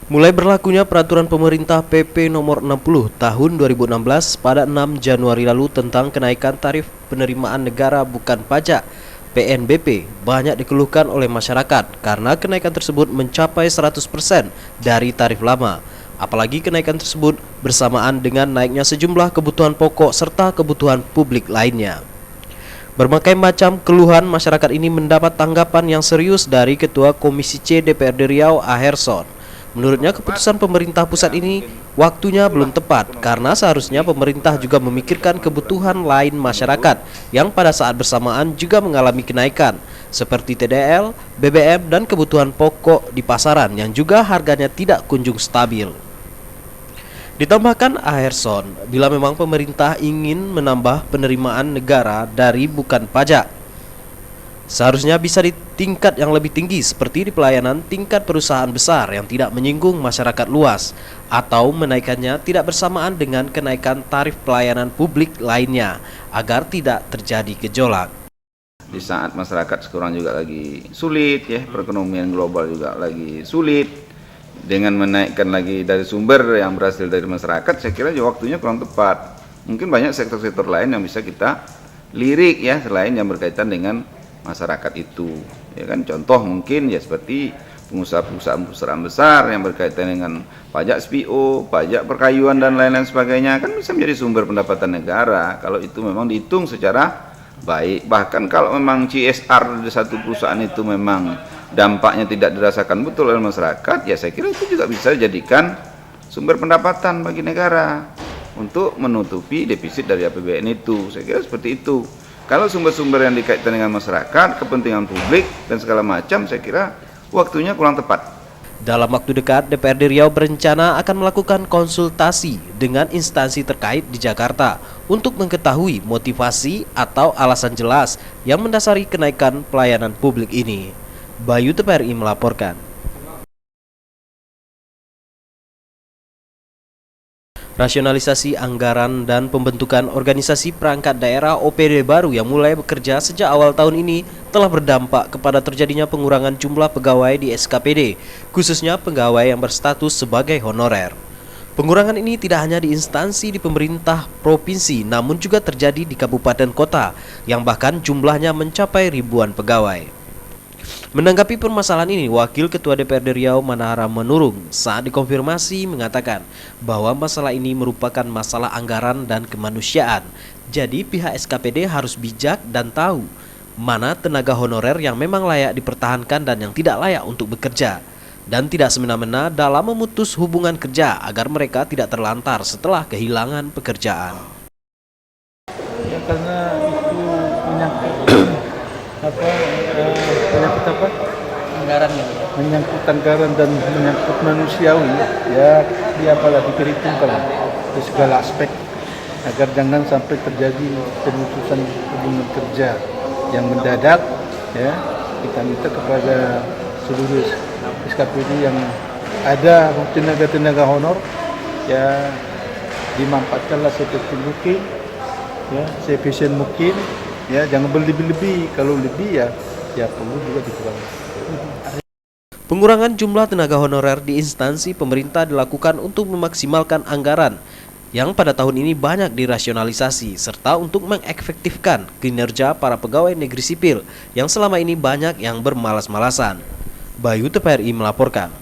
Mulai berlakunya peraturan pemerintah PP nomor 60 tahun 2016 pada 6 Januari lalu tentang kenaikan tarif penerimaan negara bukan pajak PNBP banyak dikeluhkan oleh masyarakat karena kenaikan tersebut mencapai 100% dari tarif lama. Apalagi kenaikan tersebut bersamaan dengan naiknya sejumlah kebutuhan pokok serta kebutuhan publik lainnya. Berbagai macam keluhan masyarakat ini mendapat tanggapan yang serius dari Ketua Komisi C DPRD Riau Aherson. Menurutnya keputusan pemerintah pusat ini waktunya belum tepat karena seharusnya pemerintah juga memikirkan kebutuhan lain masyarakat yang pada saat bersamaan juga mengalami kenaikan seperti TDL, BBM dan kebutuhan pokok di pasaran yang juga harganya tidak kunjung stabil. Ditambahkan Aherson, bila memang pemerintah ingin menambah penerimaan negara dari bukan pajak, seharusnya bisa di tingkat yang lebih tinggi seperti di pelayanan tingkat perusahaan besar yang tidak menyinggung masyarakat luas atau menaikkannya tidak bersamaan dengan kenaikan tarif pelayanan publik lainnya agar tidak terjadi gejolak. Di saat masyarakat sekarang juga lagi sulit ya, perekonomian global juga lagi sulit, dengan menaikkan lagi dari sumber yang berasal dari masyarakat, saya kira juga waktunya kurang tepat. Mungkin banyak sektor-sektor lain yang bisa kita lirik ya, selain yang berkaitan dengan masyarakat itu, ya kan. Contoh mungkin ya seperti pengusaha-pengusahaan besar yang berkaitan dengan pajak SPO, pajak perkayuan dan lain-lain sebagainya, kan bisa menjadi sumber pendapatan negara kalau itu memang dihitung secara baik. Bahkan kalau memang CSR di satu perusahaan itu memang dampaknya tidak dirasakan betul oleh masyarakat, ya saya kira itu juga bisa dijadikan sumber pendapatan bagi negara untuk menutupi defisit dari APBN itu. Saya kira seperti itu. Kalau sumber-sumber yang dikaitkan dengan masyarakat, kepentingan publik dan segala macam, saya kira waktunya kurang tepat. Dalam waktu dekat, DPRD Riau berencana akan melakukan konsultasi dengan instansi terkait di Jakarta untuk mengetahui motivasi atau alasan jelas yang mendasari kenaikan pelayanan publik ini. Bayu TPRI melaporkan. Rasionalisasi anggaran dan pembentukan organisasi perangkat daerah OPD baru yang mulai bekerja sejak awal tahun ini telah berdampak kepada terjadinya pengurangan jumlah pegawai di SKPD, khususnya pegawai yang berstatus sebagai honorer. Pengurangan ini tidak hanya di instansi di pemerintah provinsi, namun juga terjadi di kabupaten kota, yang bahkan jumlahnya mencapai ribuan pegawai. Menanggapi permasalahan ini, Wakil Ketua DPRD Riau Manahara Manurung saat dikonfirmasi mengatakan bahwa masalah ini merupakan masalah anggaran dan kemanusiaan. Jadi pihak SKPD harus bijak dan tahu mana tenaga honorer yang memang layak dipertahankan dan yang tidak layak untuk bekerja. Dan tidak semena-mena dalam memutus hubungan kerja agar mereka tidak terlantar setelah kehilangan pekerjaan. Ya, karena itu menyangkut menyangkut anggaran ya, menyangkut anggaran dan menyangkut manusiawi ya, dia apalah diperhitungkan di segala aspek agar jangan sampai terjadi pemutusan hubungan kerja yang mendadak ya. Kita minta kepada seluruh SKPD yang ada tenaga honor ya, dimanfaatkanlah seperti mungkin ya, seefisien mungkin ya, jangan berlebih-lebih. Kalau lebih ya perlu juga dikurangi. Pengurangan jumlah tenaga honorer di instansi pemerintah dilakukan untuk memaksimalkan anggaran yang pada tahun ini banyak dirasionalisasi serta untuk mengefektifkan kinerja para pegawai negeri sipil yang selama ini banyak yang bermalas-malasan. Bayu TPRI melaporkan.